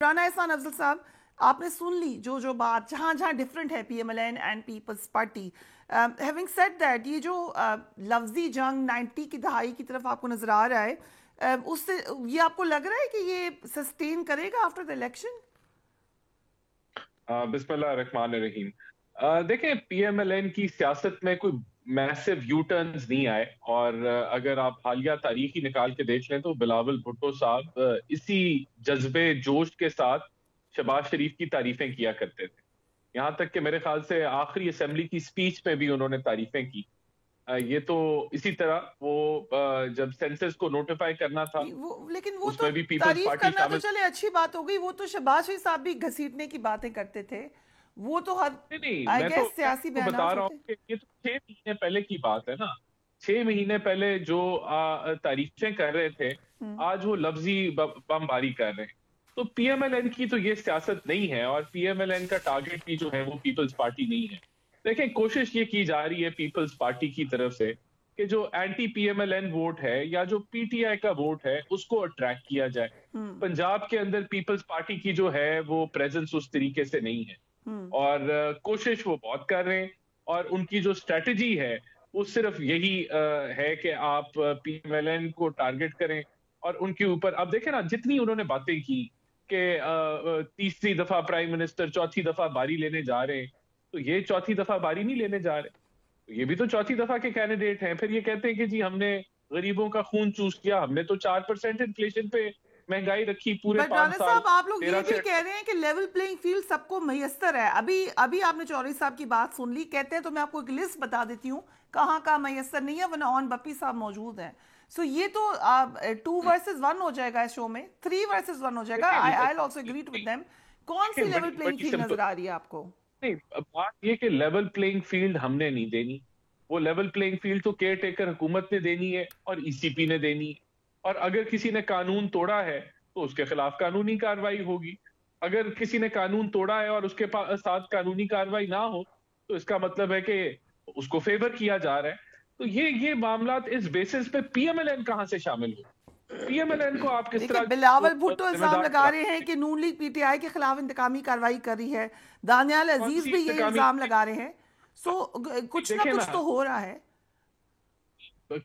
राना एहसान अफजल साहब, आपने सुन ली जो जो बात, जहाँ जहाँ डिफरेंट है PMLN and People's Party. Having said that, ये जो लफ्जी जंग 90 की दहाई की तरफ आपको नजर आ रहा है, उससे ये आपको लग रहा है कि ये सस्टेन करेगा आफ्टर द इलेक्शन? बिस्मिल्लाह रहमान रहीम। देखें, पीएमएलएन की सियासत में कोई मैसिव यू टर्न्स नहीं आए। और अगर आप हालिया तारीख ही निकाल के देख लें तो बिलावल भुट्टो साहब इसी जज्बे जोश के साथ शहबाज शरीफ की तारीफें किया करते थे। यहाँ तक कि मेरे ख्याल से आखिरी असेंबली की स्पीच में भी उन्होंने तारीफें की। ये तो इसी तरह वो जब सेंसस को नोटिफाई करना था लेकिन वो तो उसमें भी पीपल्स तारीफ पार्टी करना तो शामिल। चले अच्छी बात हो गई, वो तो शहबाज शरीफ साहब भी घसीटने की बातें करते थे। वो तो हर, नहीं नहीं, आई मैं तो गेस, सियासी आपको बता बयानात रहा हूँ होते हैं। कि ये तो 6 महीने पहले की बात है ना। 6 महीने पहले जो तारीफें कर रहे थे, हम्म। आज वो लफ्जी बमबारी कर रहे हैं। तो पीएमएलएन की तो ये सियासत नहीं है, और पीएमएलएन का टारगेट भी जो है वो पीपल्स पार्टी नहीं है। देखें, कोशिश ये की जा रही है पीपल्स पार्टी की तरफ से कि जो एंटी पीएमएलएन वोट है या जो पीटीआई का वोट है उसको अट्रैक्ट किया जाए। हम्म। पंजाब के अंदर पीपल्स पार्टी की जो है वो प्रेजेंस उस तरीके से नहीं है। हम्म। और कोशिश वो बहुत कर रहे हैं। और उनकी जो स्ट्रेटजी है वो सिर्फ यही है कि आप पीएमएलएन को टारगेट करें और उनके ऊपर। अब देखें ना, जितनी उन्होंने बातें की कि तीसरी दफा प्राइम मिनिस्टर, चौथी दफा बारी लेने जा रहे हैं, तो ये चौथी दफा बारी नहीं लेने जा रहे, तो ये भी तो चौथी दफा के कैंडिडेट हैं। फिर ये कहते हैं कि जी हमने गरीबों का खून चूस किया, हमने तो 4% इन्फ्लेशन पे महंगाई रखी पूरे बट पांच राणा साल साहब, आप लोग ये 13 भी से। कह रहे हैं कि लेवल प्लेइंग फील्ड सबको मैसर है। अभी अभी आपने चौधरी साहब की बात सुन ली, कहते हैं तो मैं आपको एक लिस्ट बता देती हूँ कहाँ कहाँ मैसर नहीं है, वरना ऑन बप्पी साहब मौजूद हैं। सो ये तो 2 वर्सेस 1 हो जाएगा इस शो में, 3 वर्सेस 1 हो जाएगा। देखिए, I also agreed with them. कौन सी लेवल बड़ी प्लेइंग बड़ी फील्ड सिंपल। नजर आ रही है आपको? नहीं, बात ये कि लेवल प्लेइंग फील्ड हमने नहीं देनी। वो लेवल प्लेइंग फील्ड तो केयर टेकर हुकूमत ने देनी है और ईसीपी ने देनी है। और अगर किसी ने कानून तोड़ा है तो उसके खिलाफ कानूनी कार्रवाई होगी। अगर किसी ने कानून तोड़ा है और उसके साथ कानूनी कार्रवाई ना हो तो इसका मतलब है कि उसको फेवर किया जा रहा है। तो ये मामला इस बेसिस पे पीएमएलएन कहां से शामिल हो? पीएमएलएन को आप किस देखिए, तरह बिलावल भुट्टो इल्जाम जिम्मेदार लगा ठहरा रहे हैं सकते कि नून लीग पीटीआई के खिलाफ इंतकामी कार्रवाई कर रही है। दानियाल हैं? कौन अजीज सी भी ये इंतकामी? इल्जाम लगा रहे हैं। सो कुछ ना देखे ना, कुछ तो हो रहा है।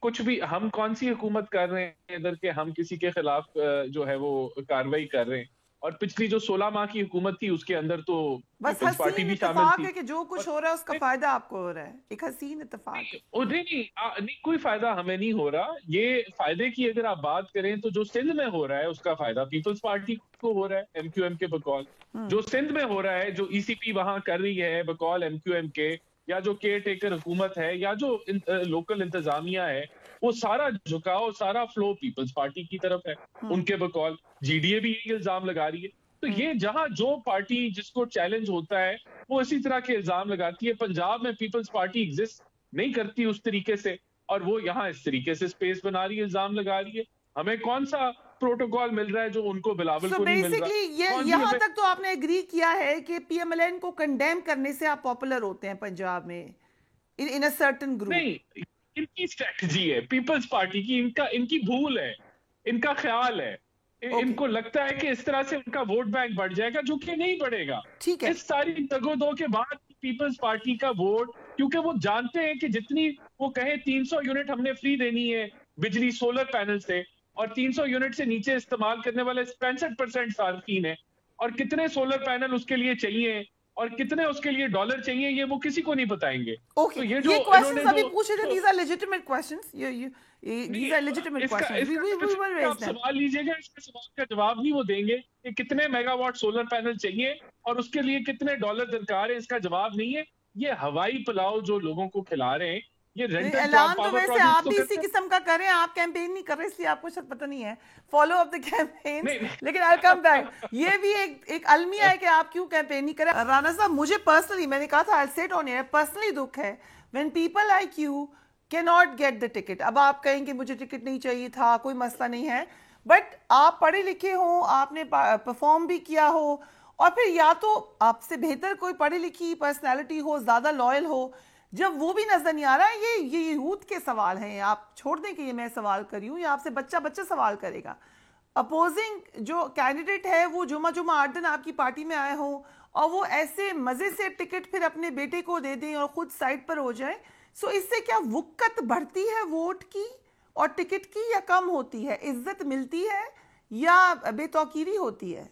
कुछ भी हम कौन सी हुकूमत कर रहे हैं इधर के, हम किसी के खिलाफ जो है वो कार्रवाई कर रहे हैं। और पिछली जो 16 माह की हुकूमत थी उसके अंदर तो बस पीपल्स पार्टी हसीन भी शामिल इत्तेफाक थी। है कि जो कुछ और हो रहा है उसका नहीं फायदा आपको हो रहा है, एक हसीन इत्तेफाक नहीं, है। नहीं, नहीं, कोई फायदा हमें नहीं हो रहा। ये फायदे की अगर आप बात करें तो जो सिंध में हो रहा है उसका फायदा पीपल्स पार्टी को हो रहा है, एमक्यूएम के बकौल। हम्म। जो सिंध में हो रहा है, जो ईसीपी वहां कर रही है बकौल एमक्यूएम के, या जो केयर टेकर हुकूमत है, या जो लोकल इंतजामिया है, वो सारा झुकाव, सारा फ्लो पीपल्स पार्टी की तरफ है हम्म। उनके बकौल। जीडीए भी यही इल्जाम लगा रही है। तो हम्म। ये जहां जो पार्टी जिसको चैलेंज होता है वो इसी तरह के इल्जाम लगाती है। पंजाब में पीपल्स पार्टी एग्जिस्ट नहीं करती उस तरीके से, और वो यहाँ इस तरीके से स्पेस बना रही है, इल्जाम लगा रही है। हमें कौन सा प्रोटोकॉल मिल रहा है जो उनको बिलावल सो को नहीं मिल रहा? बेसिकली ये कौन सी यहां हमें? तक तो आपने एग्री किया है कि पीएमएलएन को कंडेम करने से आप पॉपुलर होते हैं पंजाब में, इन अ सर्टेन ग्रुप। नहीं, इनकी स्ट्रेटजी है पीपल्स पार्टी की, इनका इनकी भूल है, इनका ख्याल है। ओके, इनको लगता है कि इस तरह से उनका वोट बैंक बढ़ जाएगा, जो कि नहीं बढ़ेगा। ठीक है। इस सारी दगोदो के बाद पीपल्स पार्टी का वोट, क्योंकि वो जानते हैं कि जितनी वो कहे 300 यूनिट हमने फ्री देनी है बिजली सोलर पैनल से, और 300 यूनिट से नीचे इस्तेमाल करने वाले 65% सार्फिन है, और कितने सोलर पैनल उसके लिए चाहिए और कितने उसके लिए डॉलर चाहिए ये वो किसी को नहीं बताएंगे। ओके, तो ये जो ये इन्होंने क्वेश्चंस अभी जो, पूछे थे, जो these are legitimate questions. You नहीं, दीज आर लेजिटिमेट इसका क्वेश्चंस, वी इसका we we will specific raise आप देम। सवाल लीजिएगा, इसके सवाल का जवाब नहीं वो देंगे कि कितने मेगावाट सोलर पैनल चाहिए और उसके लिए कितने डॉलर दरकार है, इसका जवाब नहीं है। ये हवाई पुलाव जो लोगों को खिला रहे हैं, ये रेंटल ऐलान तो पावर वैसे प्रोजेक्ट्स आप तो भी इसी करते हैं। किस्म का करें, आप कैंपेन नहीं कर रहे इसलिए आपको शायद पता नहीं है, फॉलो अप द कैंपेन्स। नहीं लेकिन आई कम बैक, ये भी एक एक अलमिया है कि आप क्यों कैंपेन नहीं करें। राणा साहब, मुझे पर्सनली, मैंने कहा था आई सेट ऑन एयर, पर्सनली दुख है when people like you can not get the ticket. अब आप कहेंगे मुझे टिकट नहीं चाहिए था, कोई मसला नहीं है, बट आप पढ़े लिखे हो, आपने परफॉर्म भी किया हो, और फिर या तो आपसे बेहतर कोई पढ़ी लिखी पर्सनैलिटी हो, ज्यादा लॉयल हो, जब वो भी नजर नहीं आ रहा है। ये यूथ के सवाल हैं, आप छोड़ दें कि ये मैं सवाल कर रही हूँ या आपसे बच्चा बच्चा सवाल करेगा। अपोजिंग जो कैंडिडेट है वो जुमा जुमा 8 दिन आपकी पार्टी में आए हों और वो ऐसे मजे से टिकट फिर अपने बेटे को दे दें और खुद साइड पर हो जाए, सो इससे क्या वुक्कत बढ़ती है वोट की और टिकट की, या कम होती है? इज्जत मिलती है या बेतौकीरी होती है?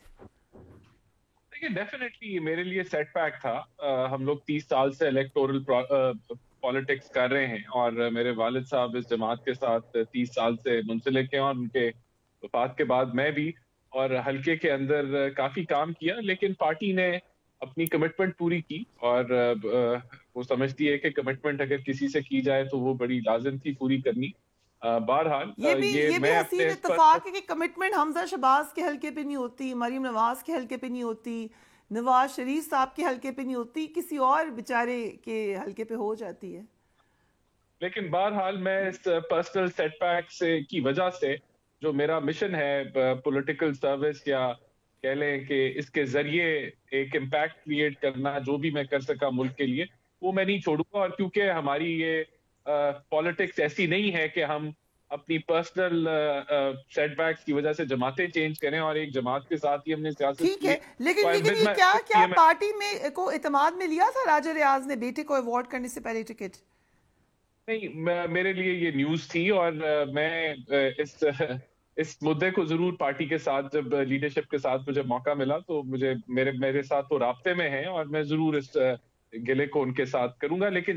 देखिए, डेफिनेटली मेरे लिए सेटबैक था। हम लोग 30 साल से इलेक्टोरल पॉलिटिक्स कर रहे हैं और मेरे वालिद साहब इस जमात के साथ 30 साल से मुंसलिक हैं और उनके वफात के बाद मैं भी और हल्के के अंदर काफी काम किया, लेकिन पार्टी ने अपनी कमिटमेंट पूरी की और वो समझती है कि कमिटमेंट अगर किसी से की जाए तो वो बड़ी लाजिम थी पूरी करनी। बहरहाल ये भी मैं हसीन अपने इस पर इत्तेफाक है कि कमिटमेंट हमजा शहबाज के हल्के पे नहीं होती, मरीम नवाज के हल्के पे नहीं होती, नवाज शरीफ साहब के हल्के पे नहीं होती, किसी और बेचारे के हल्के पे हो जाती है। लेकिन बहरहाल मैं इस पर्सनल सेटबैक से की वजह से जो मेरा मिशन है पॉलिटिकल सर्विस, या कह लें कि इसके जरिए एक इम्पैक्ट क्रिएट करना, जो भी मैं कर सका मुल्क के लिए, वो मैं नहीं छोड़ूंगा। और क्योंकि हमारी ये पॉलिटिक्स ऐसी नहीं है कि हम अपनी पर्सनल सेटबैक्स की वजह से जमातें चेंज करें और एक जमात के साथ ही हमने सियासत ठीक की है, है। लेकिन तो आई लेकिन विद ये माय क्या क्या पीएम। पार्टी में को इत्मीनान में लिया था राजा रियाज ने बेटे को अवॉर्ड करने से पहले टिकट? नहीं, मेरे लिए ये न्यूज़ थी और मैं इस मुद्दे को जरूर पार्टी के साथ, जब लीडरशिप के साथ मुझे मौका मिला तो मुझे मेरे मेरे साथ वो राब्ते में हैं और मैं जरूर इस गिले को उनके साथ करूंगा। लेकिन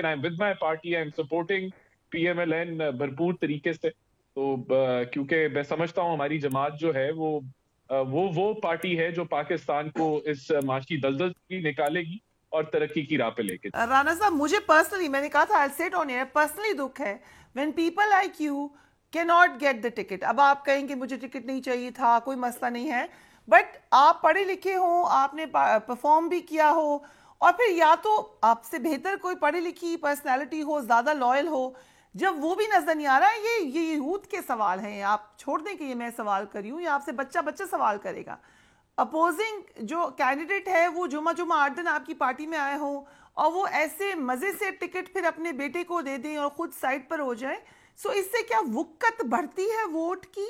I am with my party, I am supporting PMLN भरपूर तरीके से। तो क्योंकि मैं समझता हूँ हमारी जमात जो है वो पार्टी है जो पाकिस्तान को इस माशी दलदल से निकालेगी और तरक्की की राह पे लेके। राना साहब, मुझे पर्सनली, मैंने कहा था I said on air, personally दुख है when people like you can not get the ticket. अब आप कहेंगे मुझे टिकट नहीं चाहिए था, कोई मसला नहीं है, बट आप पढ़े लिखे हो, आपने परफॉर्म भी किया हो, और फिर या तो आपसे बेहतर कोई पढ़ी लिखी पर्सनैलिटी हो, ज्यादा लॉयल हो, जब वो भी नजर नहीं आ रहा है। ये यूथ के सवाल हैं, आप छोड़ दें कि ये मैं सवाल करी हूँ, या आपसे बच्चा बच्चा सवाल करेगा। अपोजिंग जो कैंडिडेट है वो जुमा जुमा 8 दिन आपकी पार्टी में आए हों और वो ऐसे मजे से टिकट फिर अपने बेटे को दे दें और खुद साइड पर हो जाए, सो इससे क्या वुक्कत बढ़ती है वोट की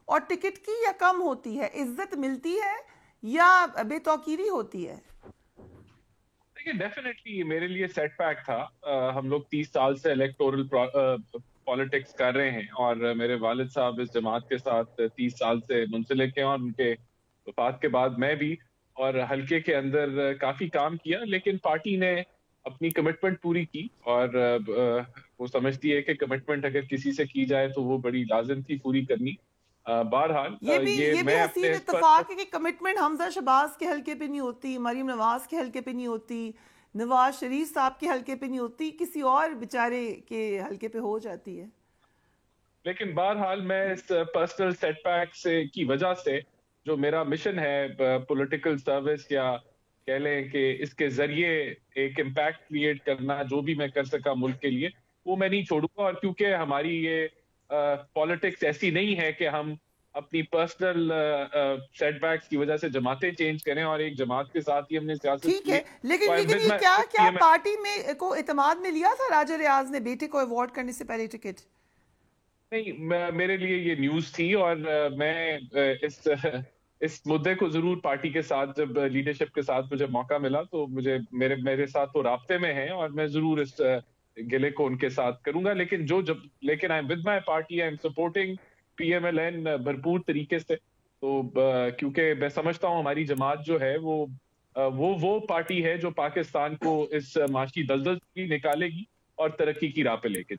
और टिकट की, या कम होती है? इज्जत मिलती है या बेतौकीरी होती है? देखिए, डेफिनेटली मेरे लिए सेटबैक था। हम लोग 30 साल से इलेक्टोरल पॉलिटिक्स कर रहे हैं और मेरे वालिद साहब इस जमात के साथ 30 साल से मुंसलिक हैं और उनके वफात के बाद मैं भी और हल्के के अंदर काफी काम किया, लेकिन पार्टी ने अपनी कमिटमेंट पूरी की और वो समझती है कि कमिटमेंट अगर किसी से की जाए तो वो बड़ी लाजिम थी पूरी करनी। बहरहाल ये भी मैं हसीन अपने इस पर इत्तेफाक है कि कमिटमेंट हमजा शहबाज के हल्के पे नहीं होती, मरीम नवाज के हल्के पे नहीं होती, नवाज शरीफ साहब के हल्के पे नहीं होती, किसी और बेचारे के हल्के पे हो जाती है। लेकिन बहरहाल मैं इस पर्सनल सेटबैक से की वजह से जो मेरा मिशन है पॉलिटिकल सर्विस, या कह लें कि इसके जरिए एक इम्पैक्ट क्रिएट करना, जो भी मैं कर सका मुल्क के लिए, वो मैं नहीं छोड़ूंगा। और क्योंकि हमारी ये पॉलिटिक्स ऐसी नहीं है कि हम अपनी पर्सनल सेटबैक्स की वजह से जमातें चेंज करें और एक जमात के साथ ही हमने सियासत ठीक की है, है। तो लेकिन आई लेकिन विद ये माय क्या क्या पीएम। पार्टी में को इत्मीनान में लिया था राजा रियाज ने बेटे को अवॉर्ड करने से पहले टिकट? नहीं, मेरे लिए ये न्यूज़ थी और मैं इस मुद्दे को जरूर पार्टी के साथ, जब लीडरशिप के साथ मुझे मौका मिला तो मुझे मेरे साथ वो राब्ते में हैं और मैं जरूर इस गिले को उनके साथ करूंगा। लेकिन I am with my party, I am supporting PMLN भरपूर तरीके से। तो क्योंकि मैं समझता हूँ हमारी जमात जो है वो पार्टी है जो पाकिस्तान को इस माशी दलदल से निकालेगी और तरक्की की राह पे लेके